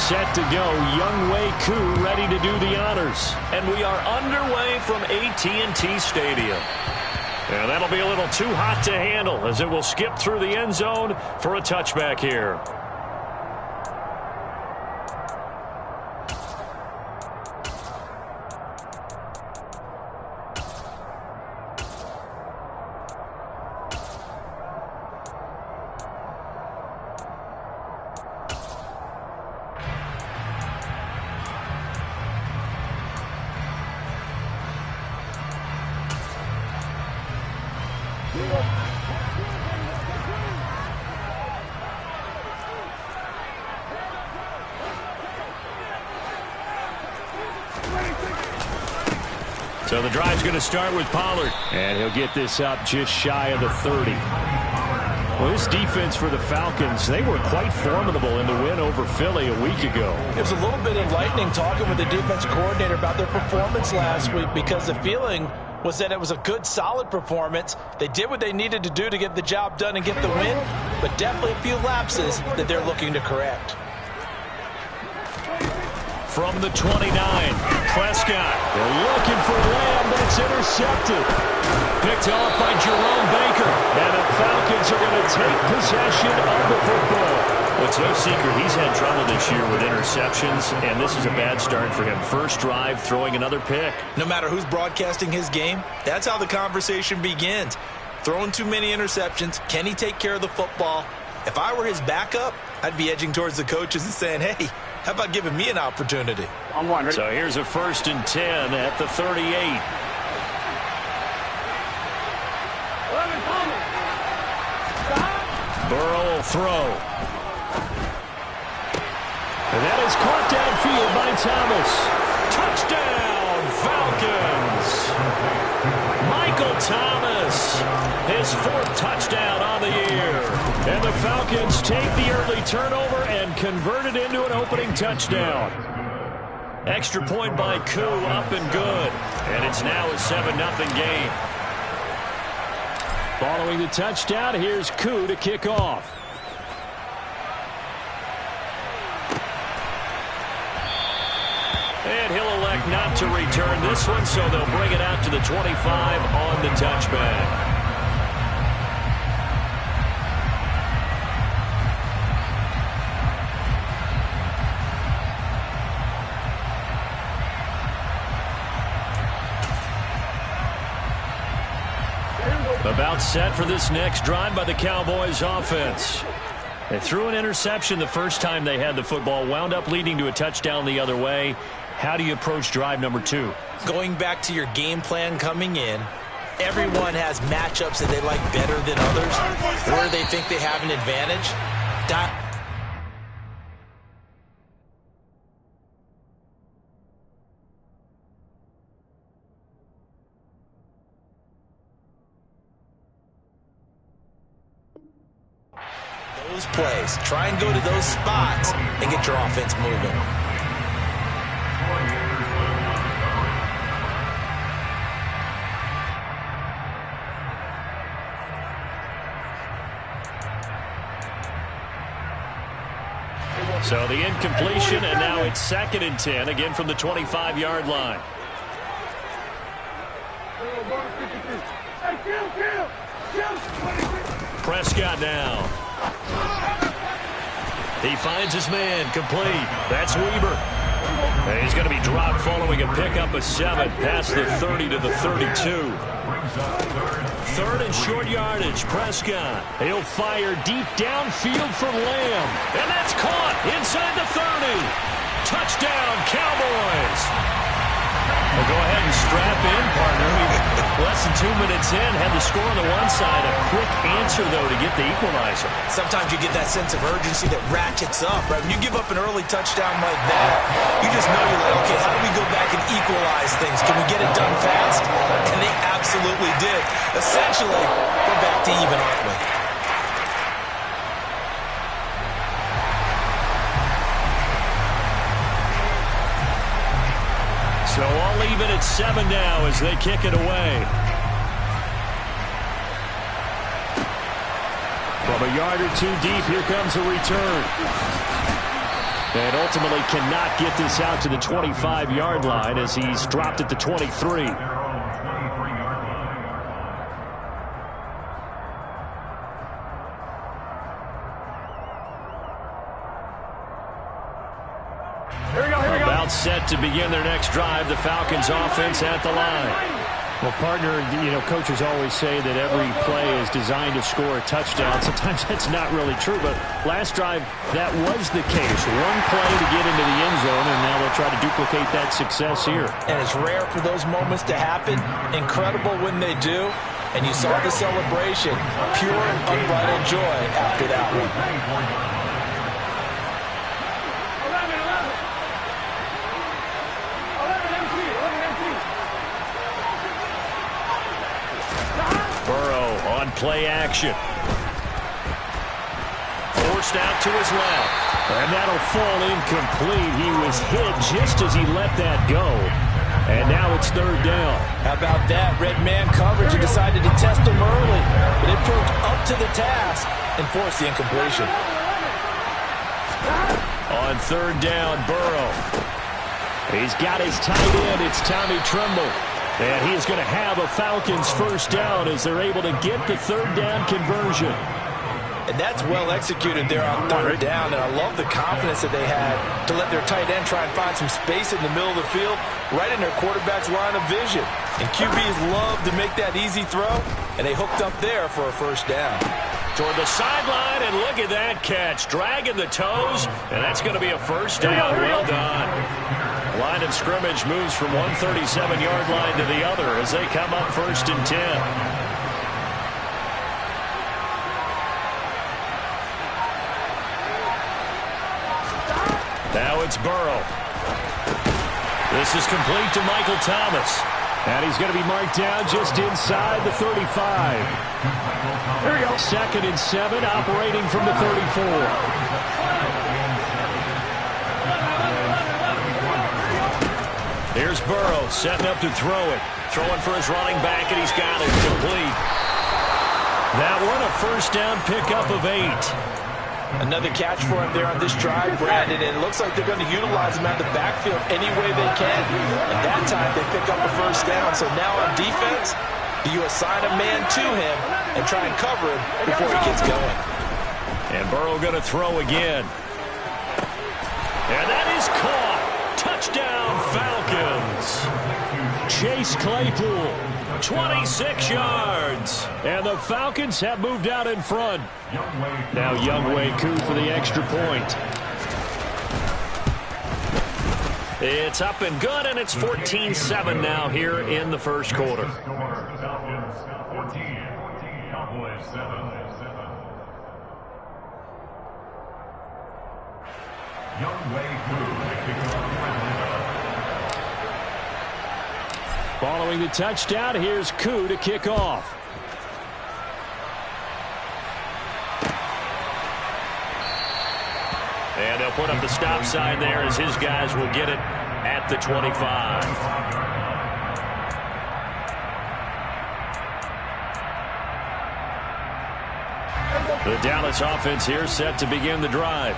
set to go. wk4 ready to do the honors. And we are underway from AT&T Stadium. And that'll be a little too hot to handle as it will skip through the end zone for a touchback here. So the drive's going to start with Pollard. And he'll get this up just shy of the 30. Well, this defense for the Falcons, they were quite formidable in the win over Philly a week ago. It was a little bit enlightening talking with the defensive coordinator about their performance last week, because the feeling was that it was a good, solid performance. They did what they needed to do to get the job done and get the win, but definitely a few lapses that they're looking to correct. From the 29, Prescott. They're looking for Lamb. That's intercepted. Picked off by Jerome Baker. And the Falcons are going to take possession of the football. Well, it's no secret he's had trouble this year with interceptions, and this is a bad start for him. First drive, throwing another pick. No matter who's broadcasting his game, that's how the conversation begins. Throwing too many interceptions. Can he take care of the football? If I were his backup, I'd be edging towards the coaches and saying, hey, how about giving me an opportunity? So here's a 1st and 10 at the 38. Burrow will throw. And that is caught downfield by Thomas. Touchdown, Falcons! Michael Thomas, his 4th touchdown on the year. And the Falcons take the early turnover and convert it into an opening touchdown. Extra point by Koo, up and good. And it's now a 7-0 game. Following the touchdown, here's Koo to kick off. And he'll elect not to return this one, so they'll bring it out to the 25 on the touchback. About set for this next drive by the Cowboys offense. They threw an interception the first time they had the football, wound up leading to a touchdown the other way. How do you approach drive number 2? Going back to your game plan coming in, everyone has matchups that they like better than others, where they think they have an advantage. Those plays. Try and go to those spots and get your offense moving. So the incompletion, and now it's 2nd and 10, again from the 25-yard line. Prescott now. He finds his man, complete. That's Weber. And he's going to be dropped following a pickup of 7 past the 30 to the 32. 3rd and short yardage, Prescott. He'll fire deep downfield for Lamb. And that's caught inside the 30. Touchdown, Cowboys. Well, go ahead and strap in, partner. Less than 2 minutes in, had the score on the one side. A quick answer, though, to get the equalizer. Sometimes you get that sense of urgency that ratchets up, right? When you give up an early touchdown like that, you just know you're like, okay, how do we go back and equalize things? Can we get it done fast? And they absolutely did. Essentially, we're back to even, aren't we? So all even at 7 now as they kick it away. From a yard or two deep, here comes a return. And ultimately cannot get this out to the 25-yard line as he's dropped at the 23. About set to begin their next drive. The Falcons offense at the line. Well, partner, coaches always say that every play is designed to score a touchdown. Sometimes that's not really true, but last drive, that was the case. One play to get into the end zone, and now they'll try to duplicate that success here. And it's rare for those moments to happen. Incredible when they do. And you saw the celebration. Pure, unbridled joy after that one. Play action. Forced out to his left. And that'll fall incomplete. He was hit just as he let that go. And now it's third down. How about that? Red man coverage and decided to test him early. But it proved up to the task and forced the incompletion. On third down, Burrow. He's got his tight end. It's Tommy Tremble. And he is going to have a Falcons first down as they're able to get the third down conversion. And that's well executed there on third down. And I love the confidence that they had to let their tight end try and find some space in the middle of the field, right in their quarterback's line of vision. And QBs love to make that easy throw, and they hooked up there for a first down. Toward the sideline, and look at that catch. Dragging the toes, and that's going to be a first down. Well done. Line of scrimmage moves from one 37-yard line to the other as they come up 1st and 10. Now it's Burrow. This is complete to Michael Thomas. And he's going to be marked down just inside the 35. There we go. 2nd and 7, operating from the 34. Here's Burrow setting up to throw it. Throwing for his running back, and he's got it complete. That one a first down pickup of 8. Another catch for him there on this drive, Brandon. And it looks like they're going to utilize him out of the backfield any way they can. At that time, they pick up a first down. So now on defense, do you assign a man to him and try and cover him before he gets going? And Burrow going to throw again. And that is caught. Touchdown, Falcons. Chase Claypool. 26 yards. And the Falcons have moved out in front. Now wk4 for the extra point. It's up and good, and it's 14-7 now here in the first quarter. Following the touchdown, here's Koo to kick off. And they'll put up the stop sign there as his guys will get it at the 25. The Dallas offense here set to begin the drive.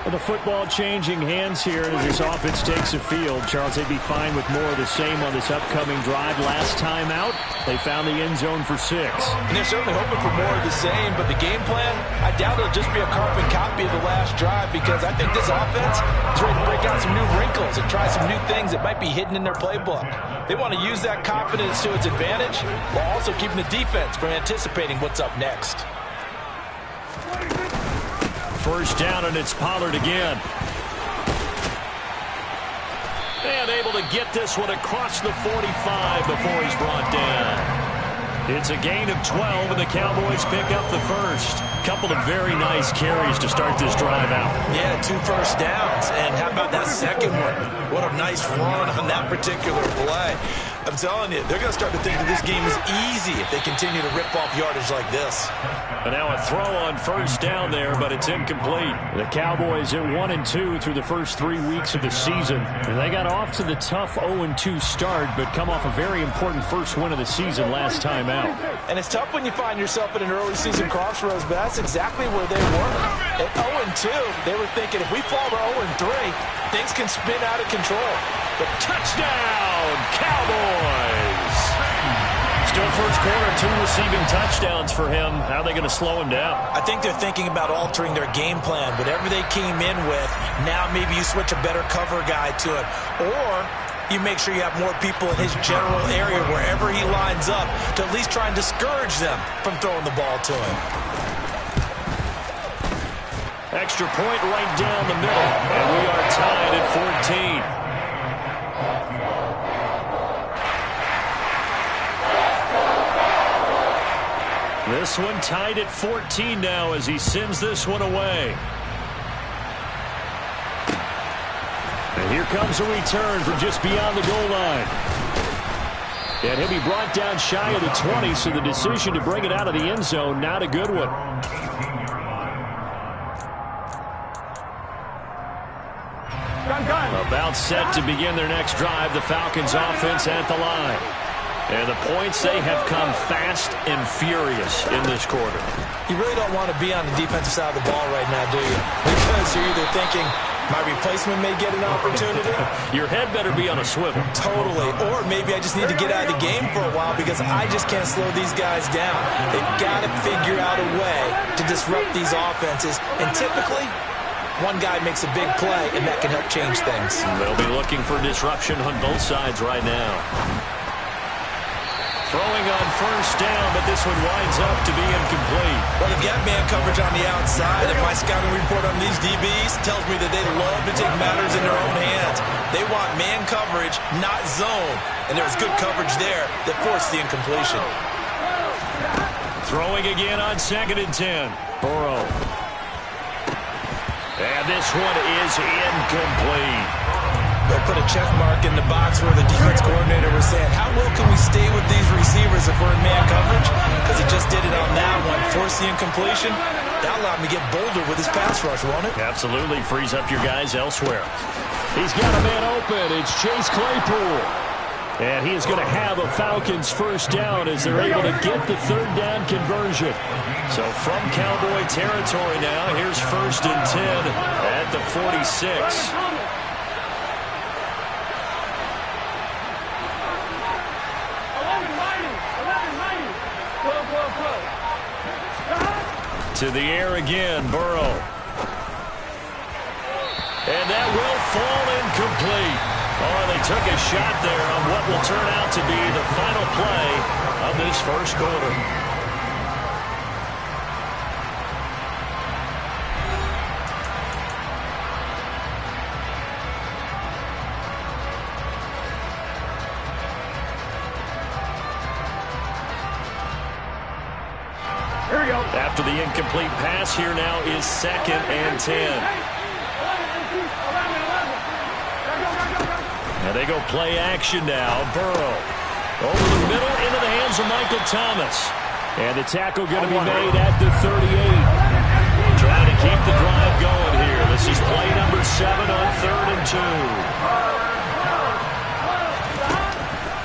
Well, the football changing hands here as this offense takes the field. Charles, they'd be fine with more of the same on this upcoming drive. Last time out, they found the end zone for 6. And they're certainly hoping for more of the same, but the game plan, I doubt it'll just be a carbon copy of the last drive, because I think this offense is ready to break out some new wrinkles and try some new things that might be hidden in their playbook. They want to use that confidence to its advantage while also keeping the defense from anticipating what's up next. First down, and it's Pollard again. And able to get this one across the 45 before he's brought down. It's a gain of 12, and the Cowboys pick up the first. Couple of very nice carries to start this drive out. Yeah, 2 first downs. And how about that second one? What a nice run on that particular play. I'm telling you, they're going to start to think that this game is easy if they continue to rip off yardage like this. And now a throw on first down there, but it's incomplete. The Cowboys at 1-2 through the first 3 weeks of the season. And they got off to the tough 0-2 start, but come off a very important first win of the season last time out. And it's tough when you find yourself at an early season crossroads, but that's exactly where they were. At 0-2, they were thinking if we fall to 0-3, things can spin out of control. The touchdown, Cowboys! Still first quarter, 2 receiving touchdowns for him. How are they going to slow him down? I think they're thinking about altering their game plan. Whatever they came in with, now maybe you switch a better cover guy to it. Or you make sure you have more people in his general area wherever he lines up to at least try and discourage them from throwing the ball to him. Extra point right down the middle, and we are tied at 14. This one tied at 14 now as he sends this one away. And here comes a return from just beyond the goal line. And he'll be brought down shy of the 20, so the decision to bring it out of the end zone, not a good one. About set to begin their next drive, the Falcons offense at the line. And the points, they have come fast and furious in this quarter. You really don't want to be on the defensive side of the ball right now, do you? Because you're either thinking, my replacement may get an opportunity. Your head better be on a swivel. Totally. Or maybe I just need to get out of the game for a while because I just can't slow these guys down. They've got to figure out a way to disrupt these offenses. And typically, one guy makes a big play, and that can help change things. They'll be looking for disruption on both sides right now. Throwing on first down, but this one winds up to be incomplete. Well, they've got man coverage on the outside, and my scouting report on these DBs tells me that they love to take matters in their own hands. They want man coverage, not zone, and there was good coverage there that forced the incompletion. Throwing again on 2nd and 10. Burrow. And this one is incomplete. They'll put a check mark in the box where the defense coordinator was saying, how well can we stay with these receivers if we're in man coverage? Because he just did it on that one. Force the incompletion. That allowed him to get bolder with his pass rush, won't it? Absolutely. Frees up your guys elsewhere. He's got a man open. It's Chase Claypool. And he is going to have a Falcons first down as they're able to get the 3rd down conversion. So from Cowboy territory now, here's 1st and 10 at the 46. To the air again, Burrow. And that will fall incomplete. Oh, they took a shot there on what will turn out to be the final play of this first quarter. After the incomplete pass, here now is 2nd and 10. And they go play action now. Burrow over the middle into the hands of Michael Thomas. And the tackle going to be made at the 38. Trying to keep the drive going here. This is play number 7 on 3rd and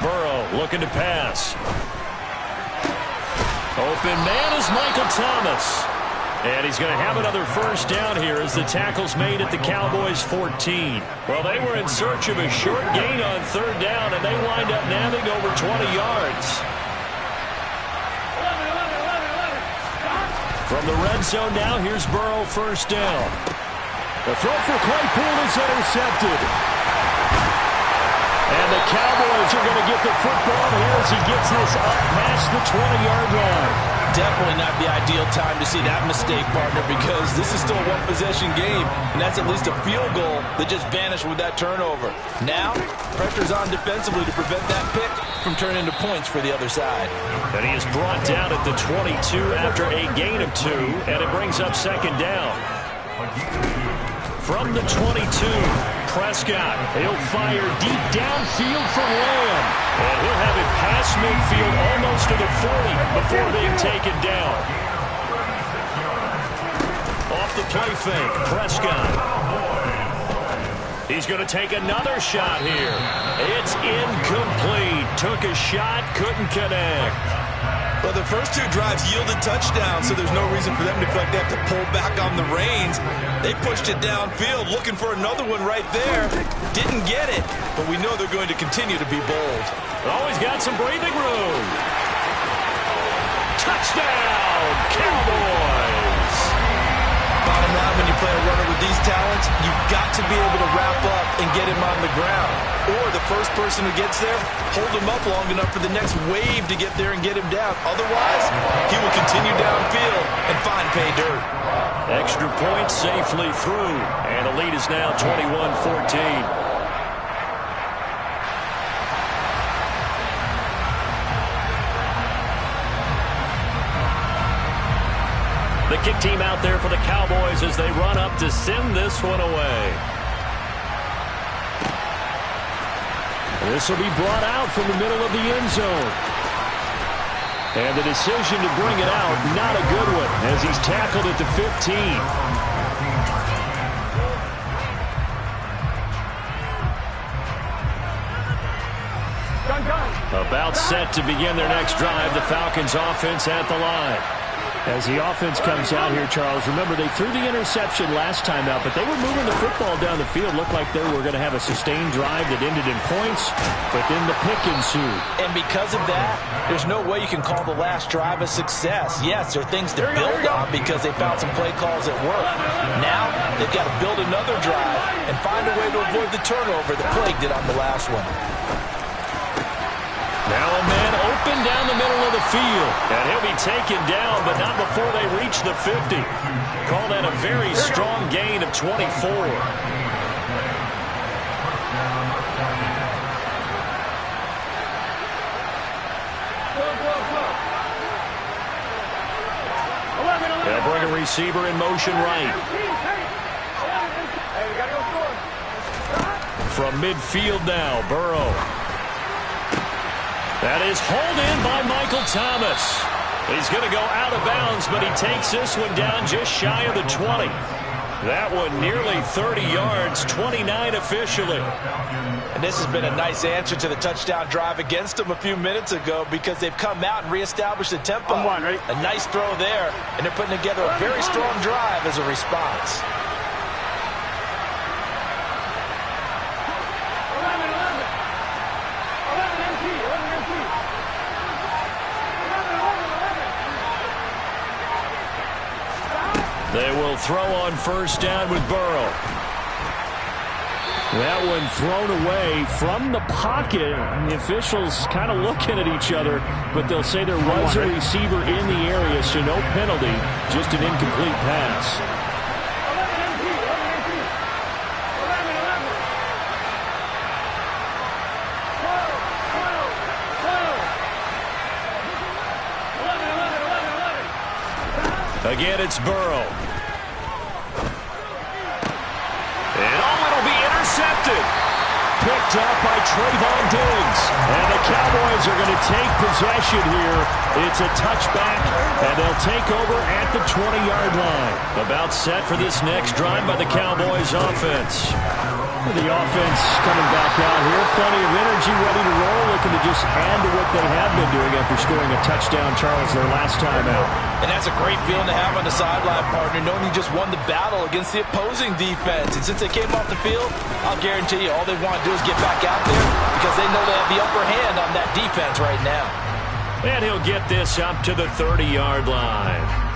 2. Burrow looking to pass. Open man is Michael Thomas. And he's going to have another first down here as the tackle's made at the Cowboys' 14. Well, they were in search of a short gain on 3rd down, and they wind up nabbing over 20 yards. From the red zone now, here's Burrow first down. The throw for Claypool is intercepted. And the Cowboys are going to get the football here as he gets this up past the 20-yard line. Definitely not the ideal time to see that mistake, partner, because this is still a one-possession game, and that's at least a field goal that just vanished with that turnover. Now, pressure's on defensively to prevent that pick from turning into points for the other side. And he is brought down at the 22 after a gain of 2, and it brings up 2nd down. From the 22, Prescott. He'll fire deep downfield for Lamb. And he'll have it past midfield almost to the 40 before being taken down. Off the play fake, Prescott. He's going to take another shot here. It's incomplete. Took a shot, couldn't connect. Well, the first two drives yielded touchdowns, so there's no reason for them to feel like they have to pull back on the reins. They pushed it downfield, looking for another one right there. Didn't get it, but we know they're going to continue to be bold. Always got some breathing room. Touchdown, Cowboys! Bottom line, when you play a runner with these talents, you've got to be able to wrap up and get him on the ground. Or the first person who gets there, hold him up long enough for the next wave to get there and get him down. Otherwise, he will continue downfield and find pay dirt. Extra point safely through, and the lead is now 21-14. The kick team out there for the Cowboys as they run up to send this one away. This will be brought out from the middle of the end zone. And the decision to bring it out, not a good one, as he's tackled at the 15. About set to begin their next drive, the Falcons offense at the line. As the offense comes out here, Charles, remember they threw the interception last time out, but they were moving the football down the field. Looked like they were going to have a sustained drive that ended in points, but then the pick ensued. And because of that, there's no way you can call the last drive a success. Yes, there are things to build on because they found some play calls that work. Now, they've got to build another drive and find a way to avoid the turnover that plagued it on the last one. Now a man open down the middle of the field. And he'll be taken down, but not before they reach the 50. Call that a very strong gain of 24. They'll bring a receiver in motion right. From midfield now, Burrow. That is hauled in by Michael Thomas. He's going to go out of bounds, but he takes this one down just shy of the 20. That one nearly 30 yards, 29 officially. And this has been a nice answer to the touchdown drive against them a few minutes ago because they've come out and reestablished the tempo. A nice throw there, and they're putting together a very strong drive as a response. They will throw on first down with Burrow. That one thrown away from the pocket. The officials kind of looking at each other, but they'll say there was a receiver in the area, so no penalty, just an incomplete pass. Again, it's Burrow. And it'll be intercepted. Picked up by Trayvon Diggs. And the Cowboys are going to take possession here. It's a touchback, and they'll take over at the 20-yard line. About set for this next drive by the Cowboys offense. The offense coming back out here. Plenty of energy, ready to roll, looking to just add to what they have been doing after scoring a touchdown, Charles, their last time out. And that's a great feeling to have on the sideline, partner, knowing you just won the battle against the opposing defense. And since they came off the field, I'll guarantee you all they want to do is get back out there because they know they have the upper hand on that defense right now. And he'll get this up to the 30-yard line.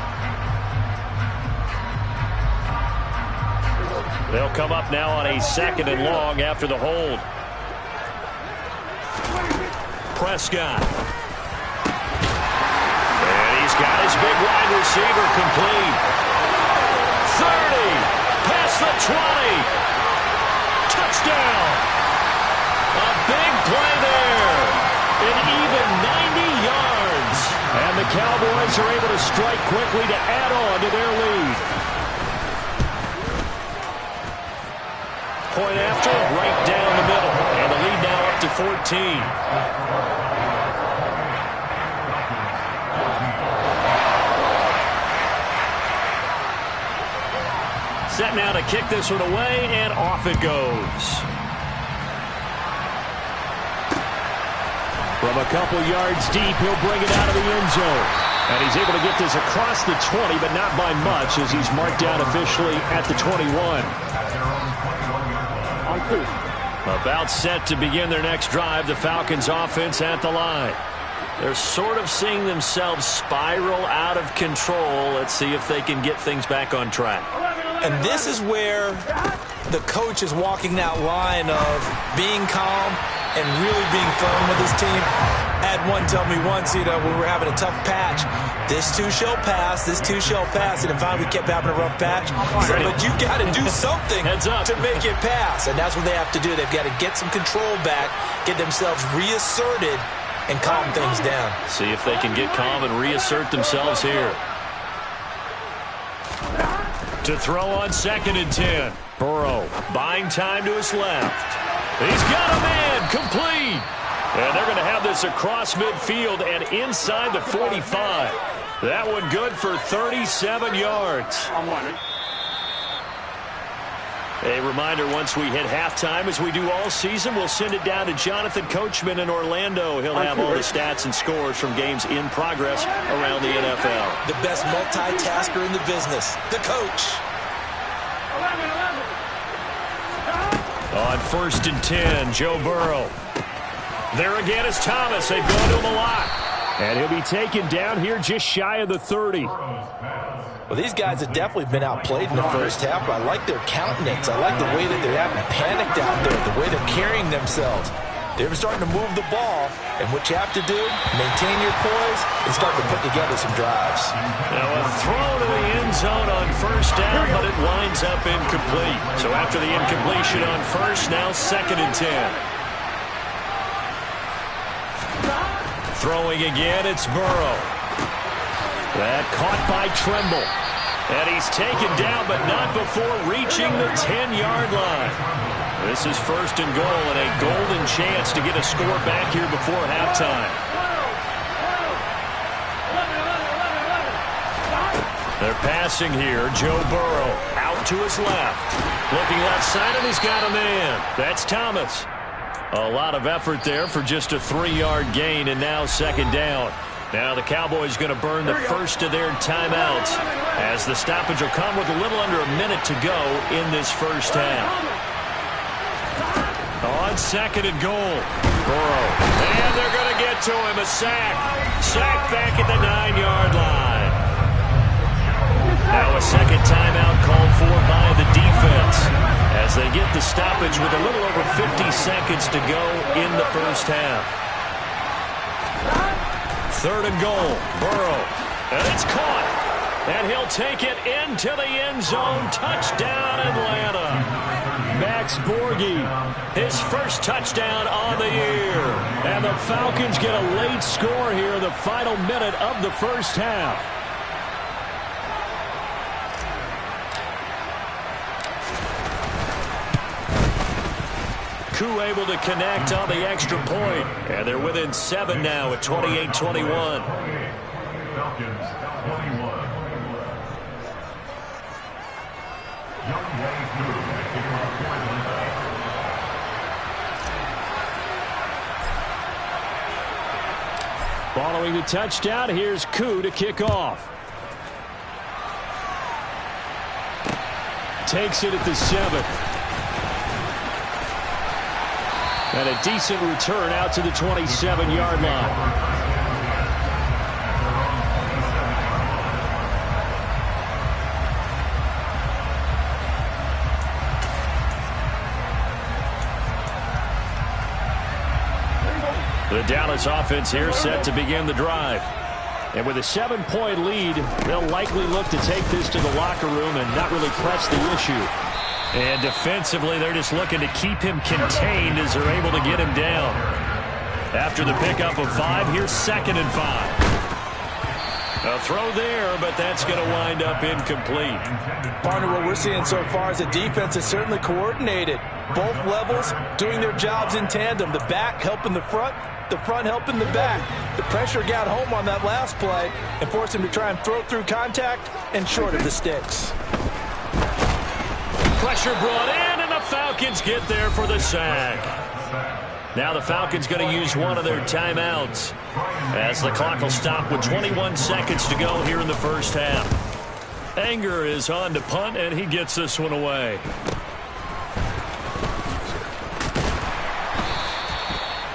They'll come up now on a 2nd and long after the hold. Prescott. And he's got his big wide receiver complete. 30. Past the 20. Touchdown. A big play there. An even 90 yards. And the Cowboys are able to strike quickly to add on to their lead. point after, right down the middle. And the lead now up to 14. Set now to kick this one away, and off it goes. From a couple yards deep, he'll bring it out of the end zone. And he's able to get this across the 20, but not by much, as he's marked down officially at the 21. About set to begin their next drive, the Falcons offense at the line. They're sort of seeing themselves spiral out of control. Let's see if they can get things back on track. And this is where the coach is walking that line of being calm and really being firm with his team. I had one tell me once, we were having a tough patch. This too shall pass, this too shall pass. And finally we kept having a rough patch. So, but you got to do something to make it pass. And that's what they have to do. They've got to get some control back, get themselves reasserted, and calm things down. See if they can get calm and reassert themselves here. To throw on 2nd and 10. Burrow buying time to his left. He's got a man, complete. And they're going to have this across midfield and inside the 45. That one good for 37 yards. A reminder, once we hit halftime, as we do all season, we'll send it down to Jonathan Coachman in Orlando. He'll have all the stats and scores from games in progress around the NFL. The best multitasker in the business, the coach. On 1st and 10, Joe Burrow. There again is Thomas. They've gone to him a lot. And he'll be taken down here just shy of the 30. Well, these guys have definitely been outplayed in the first half, but I like their countenance. I like the way that they're having panicked out there, the way they're carrying themselves. They're starting to move the ball, and what you have to do, maintain your poise and start to put together some drives. Now a throw to the end zone on 1st down, but it winds up incomplete. So after the incompletion on 1st, now 2nd and 10. Throwing again, it's Burrow. That caught by Tremble. And he's taken down, but not before reaching the 10-yard line. This is 1st and goal, and a golden chance to get a score back here before halftime. They're passing here. Joe Burrow out to his left. Looking left side, and he's got a man. That's Thomas. A lot of effort there for just a 3-yard gain, and now 2nd down. Now the Cowboys going to burn the first of their timeouts, as the stoppage will come with a little under a minute to go in this first half. On 2nd and goal, Burrow. And they're going to get to him. A sack. Sack back at the 9-yard line. Now a second timeout called for by the defense, as they get the stoppage with a little over 50 seconds to go in the first half. 3rd and goal, Burrow. And it's caught. And he'll take it into the end zone. Touchdown, Atlanta. Max Borghi, his first touchdown on the year. And the Falcons get a late score here in the final minute of the first half. Koo able to connect on the extra point. And they're within 7 now at 28-21. Following the touchdown, here's Koo to kick off. Takes it at the 7. And a decent return out to the 27-yard line. The Dallas offense here set to begin the drive. And with a 7-point lead, they'll likely look to take this to the locker room and not really press the issue. And defensively, they're just looking to keep him contained as they're able to get him down. After the pickup of 5, here's 2nd and 5. A throw there, but that's going to wind up incomplete. Partner, what we're seeing so far is the defense is certainly coordinated. Both levels doing their jobs in tandem. The back helping the front helping the back. The pressure got home on that last play and forced him to try and throw through contact and short of the sticks. Pressure brought in, and the Falcons get there for the sack. Now the Falcons going to use one of their timeouts as the clock will stop with 21 seconds to go here in the first half. Anger is on to punt, and he gets this one away.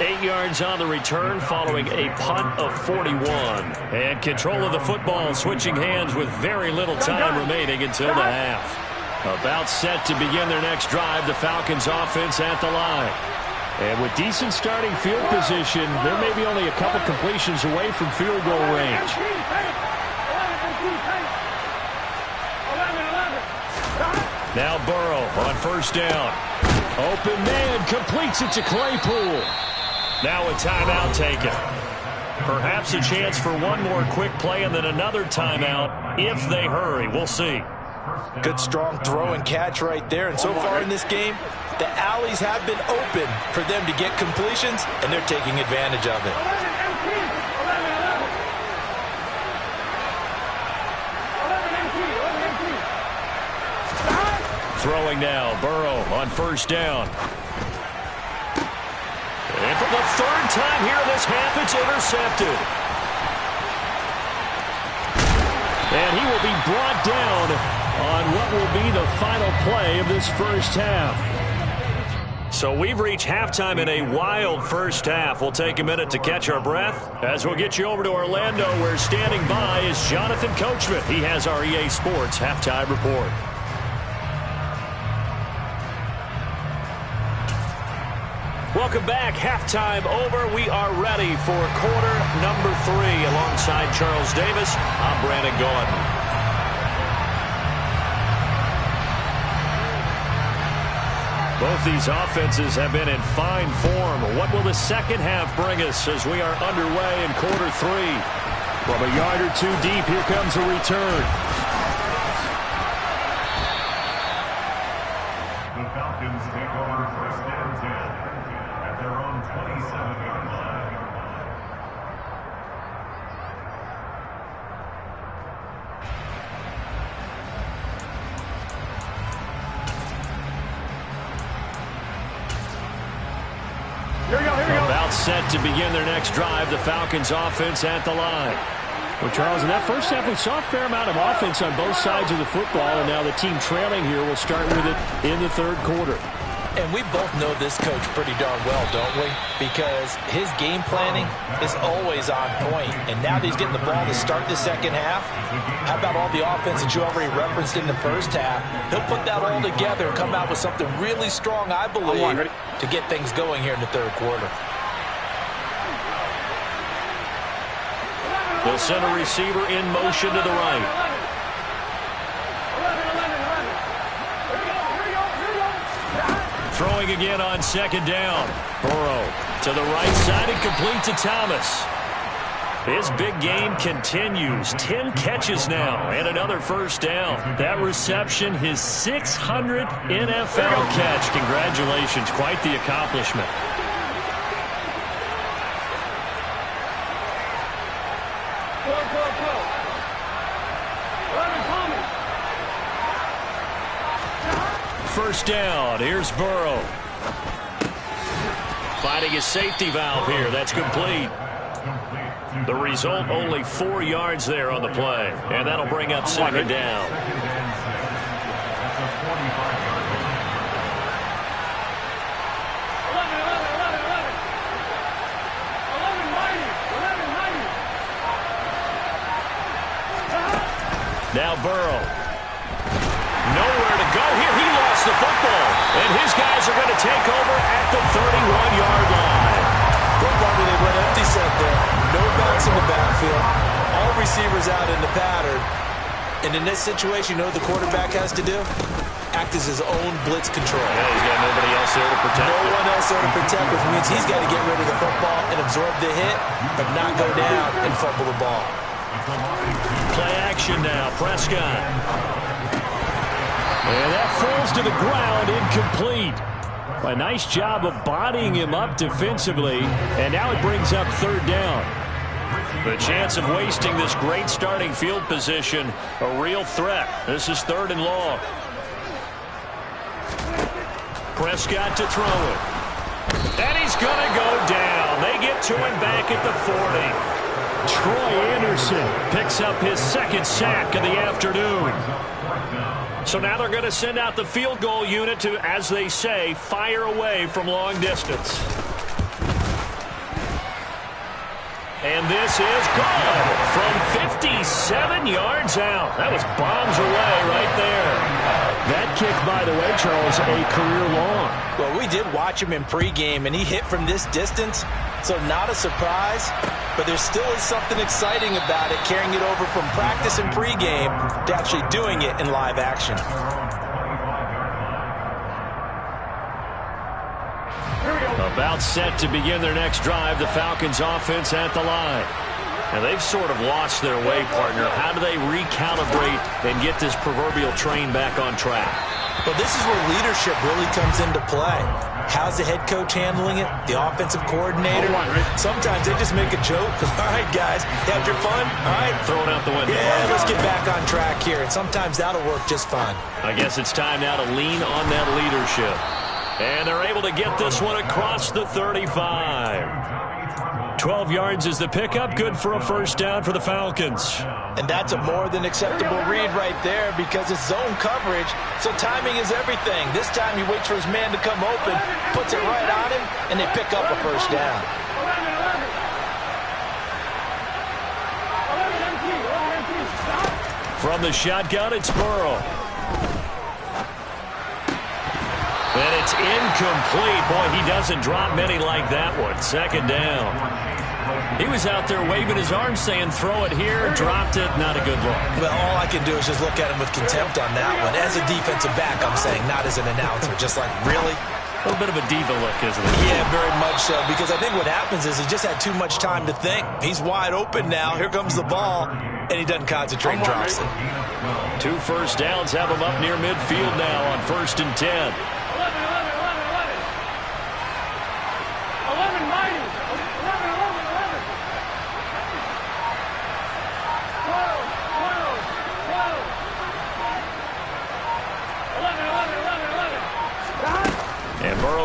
8 yards on the return following a punt of 41. And control of the football switching hands with very little time remaining until the half. About set to begin their next drive, the Falcons offense at the line. And with decent starting field position, there may be only a couple completions away from field goal range. Now Burrow on first down. Open man, completes it to Claypool. Now a timeout taken. Perhaps a chance for one more quick play and then another timeout if they hurry. We'll see. Good strong throw and catch right there. And so far in this game, the alleys have been open for them to get completions, and they're taking advantage of it. Throwing now, Burrow on first down. And for the third time here in this half, it's intercepted. And he will be brought down on what will be the final play of this first half. So we've reached halftime in a wild first half. We'll take a minute to catch our breath as we'll get you over to Orlando, where standing by is Jonathan Coachman. He has our EA Sports halftime report. Welcome back. Halftime over. We are ready for quarter number 3. Alongside Charles Davis, I'm Brandon Gordon. Both these offenses have been in fine form. What will the second half bring us as we are underway in quarter 3? From a yard or two deep, here comes a return. The Falcons take over first and 10 at their own 27-yard line. About set to begin their next drive, the Falcons offense at the line. Well, Charles, in that first half, we saw a fair amount of offense on both sides of the football, and now the team trailing here will start with it in the third quarter. And we both know this coach pretty darn well, don't we? Because his game planning is always on point. And now that he's getting the ball to start the second half, how about all the offense that you already referenced in the first half? He'll put that all together and come out with something really strong, I believe, to get things going here in the third quarter. They'll send a receiver in motion to the right. Throwing again on second down. Burrow to the right side and complete to Thomas. His big game continues. 10 catches now and another first down. That reception, his 600th NFL catch. Congratulations. Quite the accomplishment. First down. Here's Burrow. Finding his safety valve here. That's complete. The result, only 4 yards there on the play. And that'll bring up second down. Now Burrow. Nowhere to go here. He lost the football. And his guys are going to take over at the 31-yard line. Well, Bobby, they run empty set there. No backs in the backfield. All receivers out in the pattern. And in this situation, you know what the quarterback has to do? Act as his own blitz control. Yeah, he's got nobody else there to protect him. No one else there to protect, which means he's got to get rid of the football and absorb the hit, but not go down and fumble the ball. Play action now. Prescott. And that falls to the ground, incomplete. A nice job of bodying him up defensively, and now it brings up third down. The chance of wasting this great starting field position, a real threat. This is 3rd and long. Prescott to throw it. And he's going to go down. They get to him back at the 40. Troy Anderson picks up his 2nd sack of the afternoon. So now they're going to send out the field goal unit to, as they say, fire away from long distance. And this is good from 57 yards out. That was bombs away right there. That kick, by the way, Charles, a career long. Well, we did watch him in pregame, and he hit from this distance, so not a surprise. But there still is something exciting about it, carrying it over from practice and pregame to actually doing it in live action. About set to begin their next drive, the Falcons offense at the line. And they've sort of lost their way, partner. How do they recalibrate and get this proverbial train back on track? Well, this is where leadership really comes into play. How's the head coach handling it? The offensive coordinator? Sometimes they just make a joke. All right, guys, had your fun? All right. Throw it out the window. Yeah, let's get back on track here. And sometimes that'll work just fine. I guess it's time now to lean on that leadership. And they're able to get this one across the 35. 12 yards is the pickup. Good for a first down for the Falcons. And that's a more than acceptable read right there because it's zone coverage, so timing is everything. This time he waits for his man to come open, puts it right on him, and they pick up a first down. From the shotgun, it's Burrow. And it's incomplete. Boy, he doesn't drop many like that one. 2nd down. He was out there waving his arms saying, throw it here, dropped it, not a good look. Well, all I can do is just look at him with contempt on that one. As a defensive back, I'm saying, not as an announcer. Just like, really? A little bit of a diva look, isn't it? Yeah, very much so, because I think what happens is he just had too much time to think. He's wide open now. Here comes the ball, and he doesn't concentrate and drops it. 2 first downs have him up near midfield now on 1st and 10.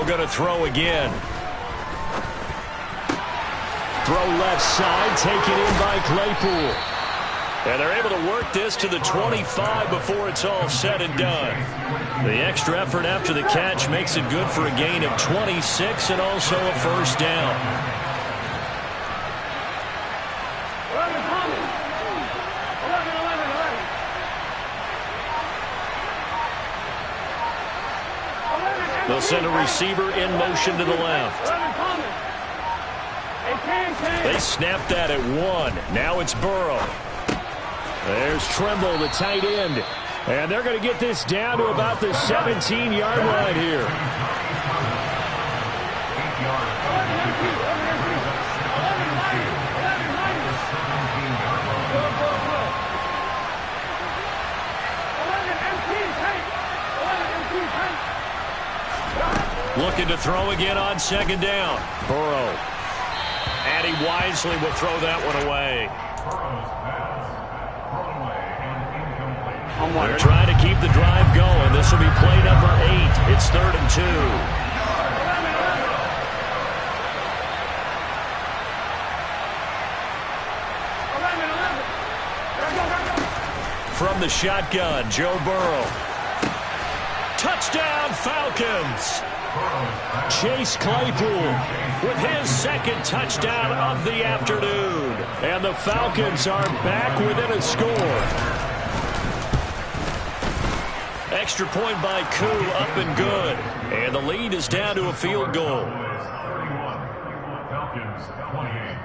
Going to throw again. Throw left side, taken in by Claypool. And they're able to work this to the 25 before it's all said and done. The extra effort after the catch makes it good for a gain of 26 and also a first down. They'll send a receiver in motion to the left. They snapped that at 1. Now it's Burrow. There's Tremble, the tight end. And they're going to get this down to about the 17-yard line here. Looking to throw again on 2nd down. Burrow. And he wisely will throw that one away. They're trying to keep the drive going. This will be play number 8. It's 3rd and 2. From the shotgun, Joe Burrow. Touchdown, Falcons. Chase Claypool with his 2nd touchdown of the afternoon. And the Falcons are back within a score. Extra point by Koo, up and good. And the lead is down to a field goal. Falcons 28.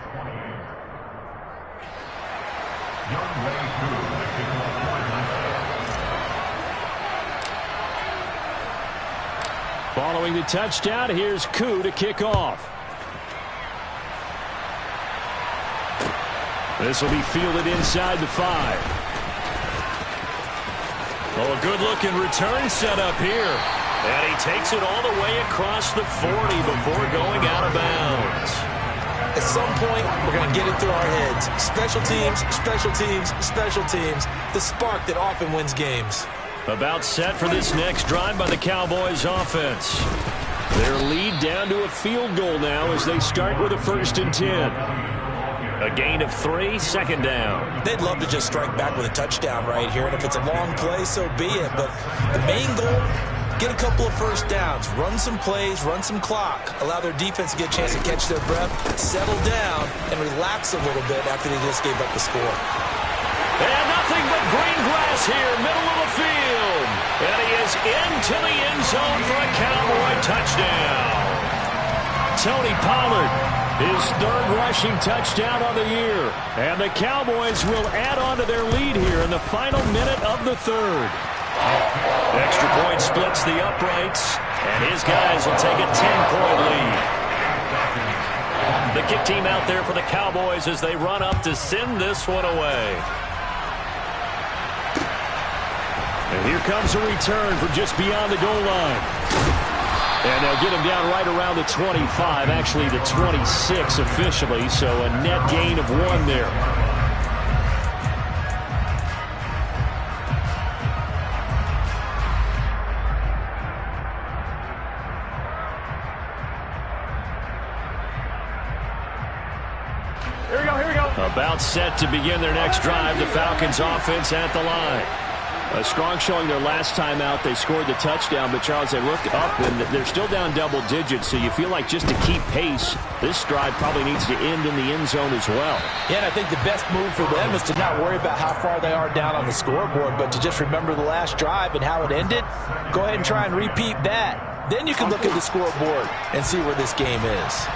Following the touchdown, here's Koo to kick off. This will be fielded inside the 5. Well, a good-looking return set up here. And he takes it all the way across the 40 before going out of bounds. At some point, we're going to get it through our heads. Special teams, special teams, special teams. The spark that often wins games. About set for this next drive by the Cowboys offense. Their lead down to a field goal now as they start with a 1st and 10. A gain of 3, 2nd down. They'd love to just strike back with a touchdown right here, and if it's a long play, so be it. But the main goal, get a couple of first downs, run some plays, run some clock, allow their defense to get a chance to catch their breath, settle down, and relax a little bit after they just gave up the score. And nothing but green grass here, middle of the field. And he is into the end zone for a Cowboy touchdown. Tony Pollard, his 3rd rushing touchdown on the year. And the Cowboys will add on to their lead here in the final minute of the 3rd. Extra point splits the uprights, and his guys will take a 10-point lead. The kick team out there for the Cowboys as they run up to send this one away. And here comes a return from just beyond the goal line. And they'll get him down right around the 25, actually the 26 officially, so a net gain of 1 there. Here we go. About set to begin their next drive, the Falcons offense at the line. A strong showing their last time out. They scored the touchdown, but Charles, they look up and they're still down double digits, so you feel like just to keep pace, this drive probably needs to end in the end zone as well. Yeah, and I think the best move for them is to not worry about how far they are down on the scoreboard, but to just remember the last drive and how it ended. Go ahead and try and repeat that. Then you can look at the scoreboard and see where this game is.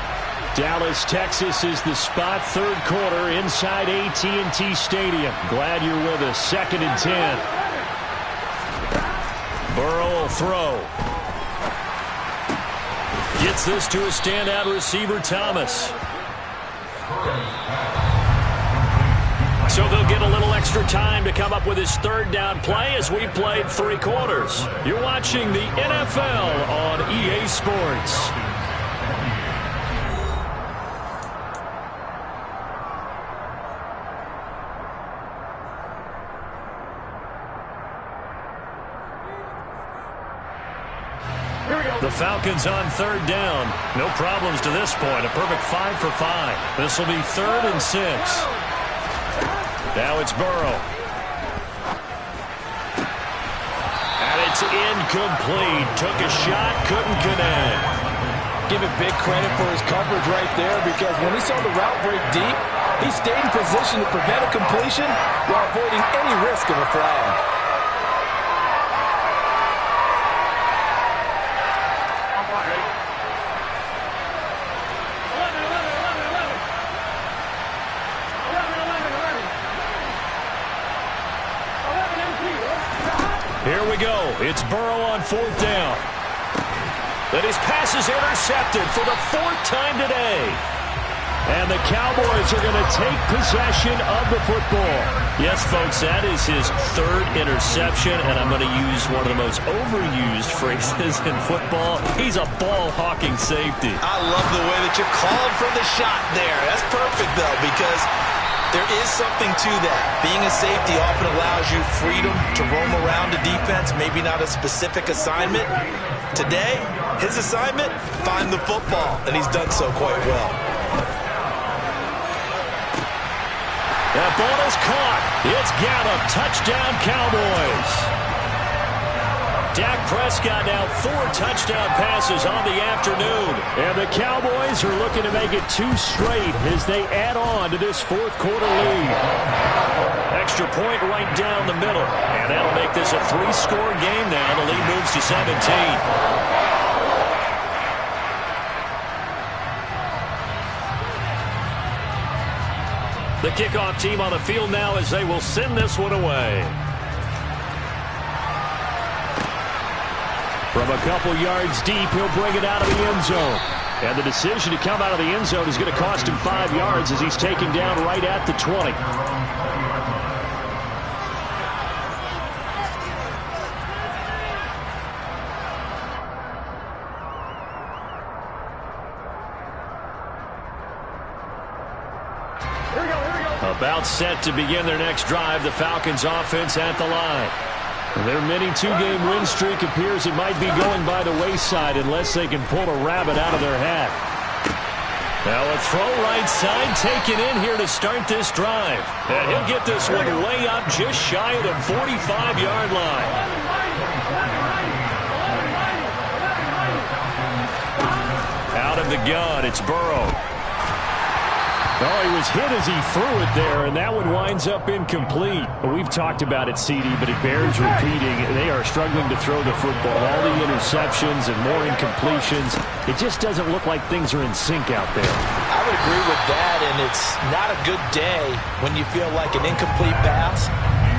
Dallas, Texas is the spot, 3rd quarter inside AT&T Stadium. Glad you're with us. 2nd and 10. Burrow will throw. Gets this to a standout receiver, Thomas. So they'll get a little extra time to come up with his 3rd down play as we played 3 quarters. You're watching the NFL on EA Sports. The Falcons on 3rd down. No problems to this point. A perfect 5 for 5. This will be 3rd and 6. Now it's Burrow. And it's incomplete. Took a shot, couldn't connect. Give it big credit for his coverage right there, because when he saw the route break deep, he stayed in position to prevent a completion while avoiding any risk of a flag. Here we go. It's Burrow on 4th down. And his pass is intercepted for the 4th time today. And the Cowboys are going to take possession of the football. Yes, folks, that is his 3rd interception, and I'm going to use one of the most overused phrases in football. He's a ball-hawking safety. I love the way that you're called for the shot there. That's perfect, though, because there is something to that. Being a safety often allows you freedom to roam around the defense, maybe not a specific assignment. Today, his assignment, find the football, and he's done so quite well. That ball is caught. It's Gallup. Touchdown, Cowboys. Dak Prescott now 4 touchdown passes on the afternoon. And the Cowboys are looking to make it 2 straight as they add on to this 4th quarter lead. Extra point right down the middle. And that'll make this a 3-score game now. The lead moves to 17. The kickoff team on the field now as they will send this one away. From a couple yards deep, he'll bring it out of the end zone. And the decision to come out of the end zone is going to cost him 5 yards as he's taken down right at the 20. About set to begin their next drive, the Falcons offense at the line. Their mini two-game win streak appears it might be going by the wayside unless they can pull a rabbit out of their hat. Now a throw right side taken in here to start this drive. And he'll get this one way up just shy of the 45-yard line. Out of the gun, it's Burrow. Oh, he was hit as he threw it there, and that one winds up incomplete. We've talked about it, CD, but it bears repeating. They are struggling to throw the football. All the interceptions and more incompletions. It just doesn't look like things are in sync out there. I would agree with that, and it's not a good day when you feel like an incomplete pass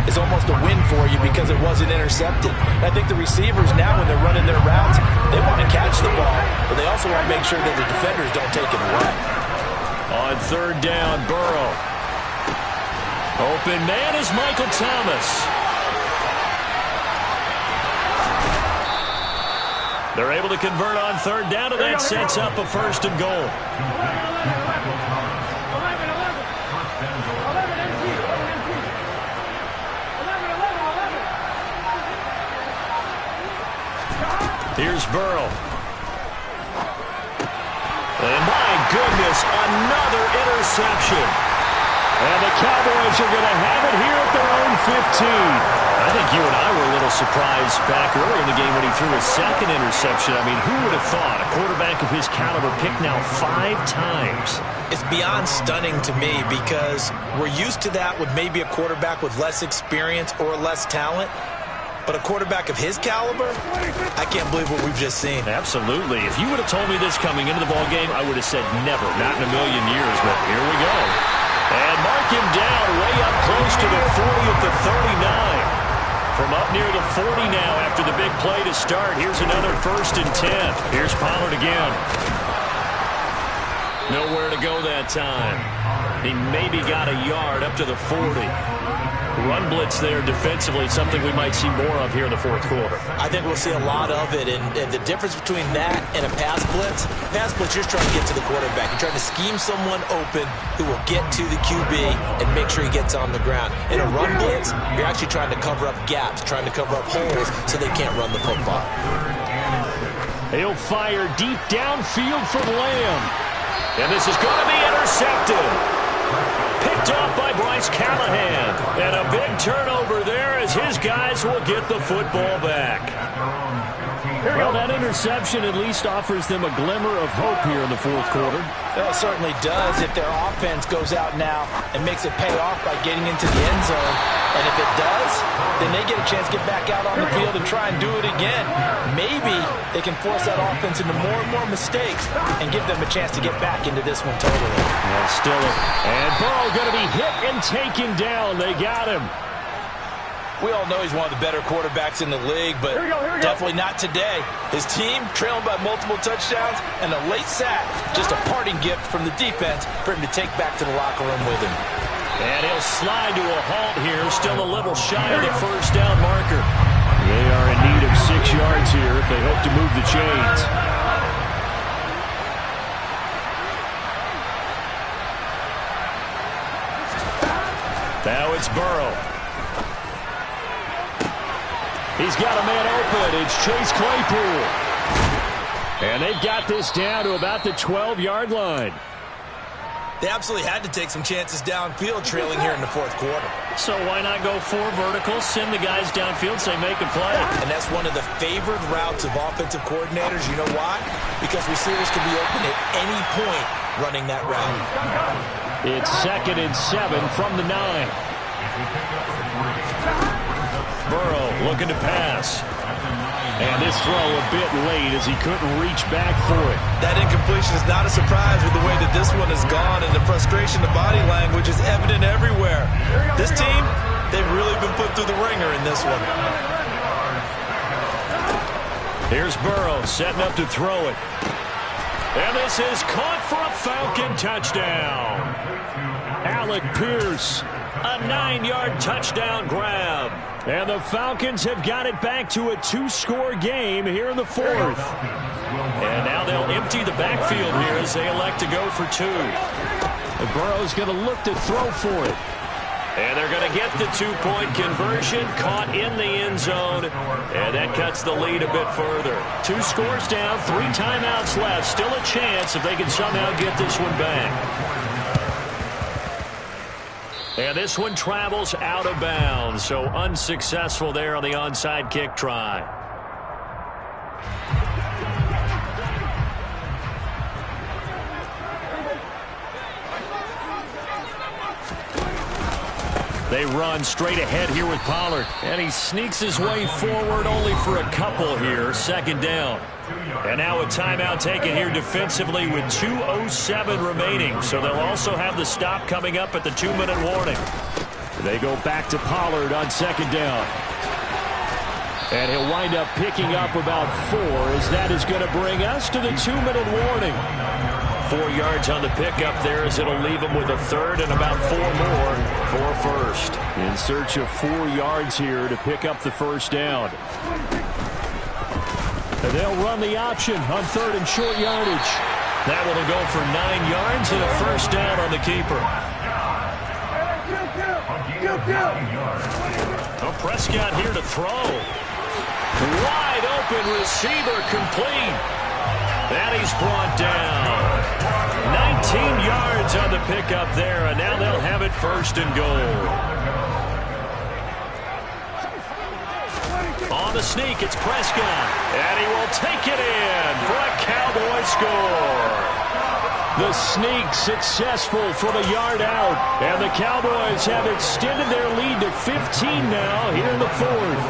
is almost a win for you because it wasn't intercepted. And I think the receivers now, when they're running their routes, they want to catch the ball, but they also want to make sure that the defenders don't take it away. On third down, Burrow. Open man is Michael Thomas. They're able to convert on third down, and that sets up a first and goal. Here's Burrow. And my goodness, another interception. And the Cowboys are going to have it here at their own 15. I think you and I were a little surprised back earlier in the game when he threw his second interception. I mean, who would have thought a quarterback of his caliber picked now 5 times? It's beyond stunning to me because we're used to that with maybe a quarterback with less experience or less talent. But a quarterback of his caliber, I can't believe what we've just seen. Absolutely. If you would have told me this coming into the ballgame, I would have said never, not in a million years. But here we go. And mark him down way up close to the 40 at the 39. From up near the 40 now after the big play to start. Here's another 1st and 10. Here's Pollard again. Nowhere to go that time. He maybe got a yard up to the 40. Run blitz there defensively, something we might see more of here in the fourth quarter. I think we'll see a lot of it, and the difference between that and a pass blitz, you're just trying to get to the quarterback. You're trying to scheme someone open who will get to the QB and make sure he gets on the ground. In a run blitz, you're actually trying to cover up gaps, trying to cover up holes so they can't run the football. He'll fire deep downfield from Lamb. And this is going to be intercepted. Picked off by Bryce Callahan. And a big turnover there as his guys will get the football back. Well, that interception at least offers them a glimmer of hope here in the fourth quarter. It certainly does if their offense goes out now and makes it pay off by getting into the end zone. And if it does, then they get a chance to get back out on the field and try and do it again. Maybe they can force that offense into more and more mistakes and give them a chance to get back into this one totally. Well, still, and Burrow going to be hit and taken down. They got him. We all know he's one of the better quarterbacks in the league, but definitely not today. His team trailing by multiple touchdowns and a late sack, just a parting gift from the defense for him to take back to the locker room with him. And he'll slide to a halt here, still a little shy of the first down marker. They are in need of 6 yards here if they hope to move the chains. Now it's Burrow. He's got a man open. It's Chase Claypool. And they've got this down to about the 12-yard line. They absolutely had to take some chances downfield trailing here in the fourth quarter. So why not go 4 verticals, send the guys downfield, say make a play? And that's one of the favored routes of offensive coordinators. You know why? Because receivers can be open at any point running that route. It's 2nd and 7 from the 9. Burrow looking to pass. And this throw a bit late as he couldn't reach back for it. That incompletion is not a surprise with the way that this one has gone, and the frustration, the body language is evident everywhere. This team, they've really been put through the ringer in this one. Here's Burrow setting up to throw it. And this is caught for a Falcon touchdown. Alec Pierce, a 9-yard touchdown grab. And the Falcons have got it back to a 2-score game here in the 4th. And now they'll empty the backfield here as they elect to go for 2. And Burrow's going to look to throw for it. And they're going to get the 2-point conversion, caught in the end zone, and that cuts the lead a bit further. 2 scores down, 3 timeouts left. Still a chance if they can somehow get this one back. And this one travels out of bounds, so unsuccessful there on the onside kick try. They run straight ahead here with Pollard. And he sneaks his way forward only for a couple here. 2nd down. And now a timeout taken here defensively with 2:07 remaining. So they'll also have the stop coming up at the 2-minute warning. They go back to Pollard on 2nd down. And he'll wind up picking up about 4 as that is going to bring us to the 2-minute warning. 4 yards on the pickup there as it'll leave them with a 3rd and about 4 more for a 1st. In search of 4 yards here to pick up the 1st down. And they'll run the option on 3rd and short yardage. That one will go for 9 yards and a 1st down on the keeper. Oh, Prescott here to throw. Wide open receiver complete. And he's brought down. 19 yards on the pickup there, and now they'll have it 1st and goal. On the sneak, it's Prescott. And he will take it in for a Cowboy score. The sneak successful from a yard out. And the Cowboys have extended their lead to 15 now here in the 4th.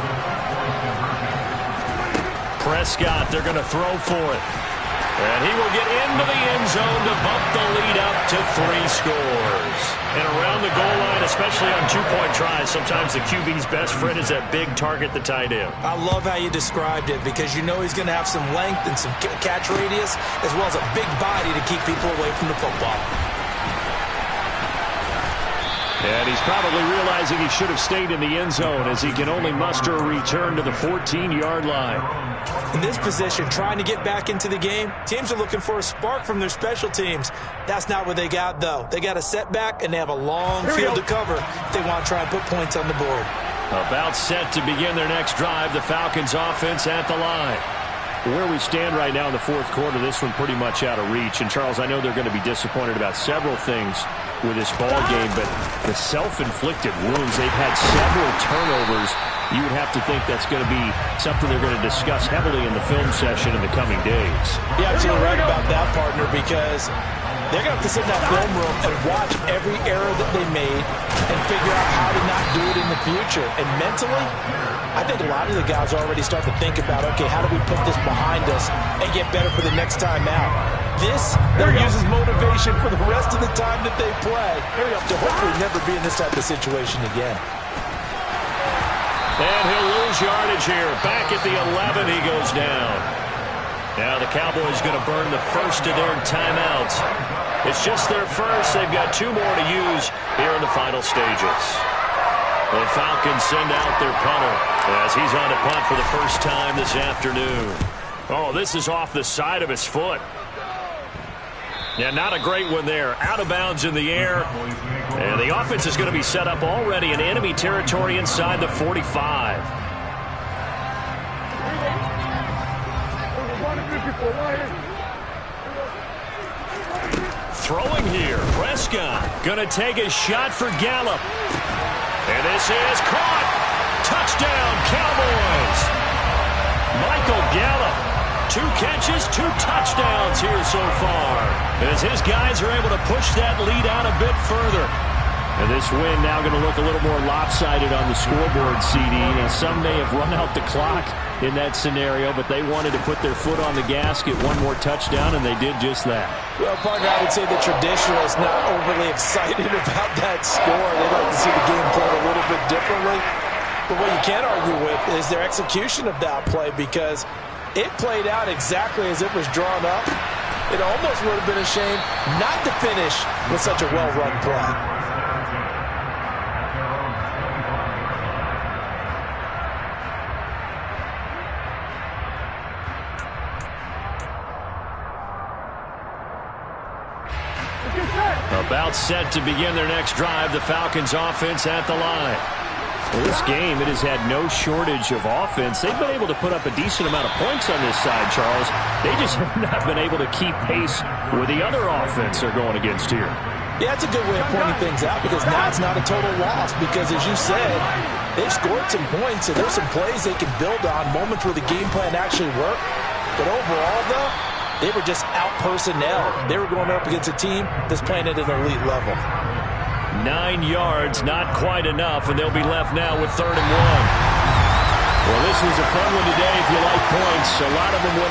Prescott, they're going to throw for it. And he will get into the end zone to bump the lead up to 3 scores. And around the goal line, especially on 2-point tries, sometimes the QB's best friend is that big target, the tight end. I love how you described it because you know he's going to have some length and some catch radius as well as a big body to keep people away from the football. And he's probably realizing he should have stayed in the end zone as he can only muster a return to the 14-yard line. In this position, trying to get back into the game, teams are looking for a spark from their special teams. That's not what they got, though. They got a setback, and they have a long field to cover if they want to try and put points on the board. About set to begin their next drive, the Falcons offense at the line. Where we stand right now in the 4th quarter, this one pretty much out of reach. And, Charles, I know they're going to be disappointed about several things with this ball game, but the self-inflicted wounds, they've had several turnovers. You would have to think that's going to be something they're going to discuss heavily in the film session in the coming days. You're absolutely right about that, partner, because they're going to have to sit in that film room and watch every error that they made and figure out how to not do it in the future. And mentally, I think a lot of the guys already start to think about, okay, how do we put this behind us and get better for the next time out? This will use as motivation for the rest of the time that they play to hopefully never be in this type of situation again. And he'll lose yardage here. Back at the 11, he goes down. Now the Cowboys going to burn the first of their timeouts. It's just their first. They've got 2 more to use here in the final stages. The Falcons send out their punter as he's on to punt for the first time this afternoon. Oh, this is off the side of his foot. Yeah, not a great one there. Out of bounds in the air. And the offense is going to be set up already in enemy territory inside the 45. Throwing here. Prescott going to take a shot for Gallup. And this is caught. Touchdown, Cowboys. Michael Gallup. 2 catches, 2 touchdowns here so far, as his guys are able to push that lead out a bit further. And this win now going to look a little more lopsided on the scoreboard, CD. Now, some may have run out the clock in that scenario, but they wanted to put their foot on the gas, get 1 more touchdown, and they did just that. Well, partner, I would say the traditionalists not overly excited about that score. They'd like to see the game played a little bit differently. But what you can't argue with is their execution of that play, because it played out exactly as it was drawn up. It almost would have been a shame not to finish with such a well-run play. About set to begin their next drive, the Falcons offense at the line. Well, this game, it has had no shortage of offense. They've been able to put up a decent amount of points on this side, Charles. They just have not been able to keep pace with the other offense they're going against here. Yeah, it's a good way of pointing things out because now it's not a total loss because, as you said, they've scored some points and there's some plays they can build on, moments where the game plan actually worked. But overall, though, they were just out-personnel. They were going up against a team that's playing at an elite level. 9 yards, not quite enough, and they'll be left now with 3rd and 1. Well, this was a fun one today if you like points. A lot of them went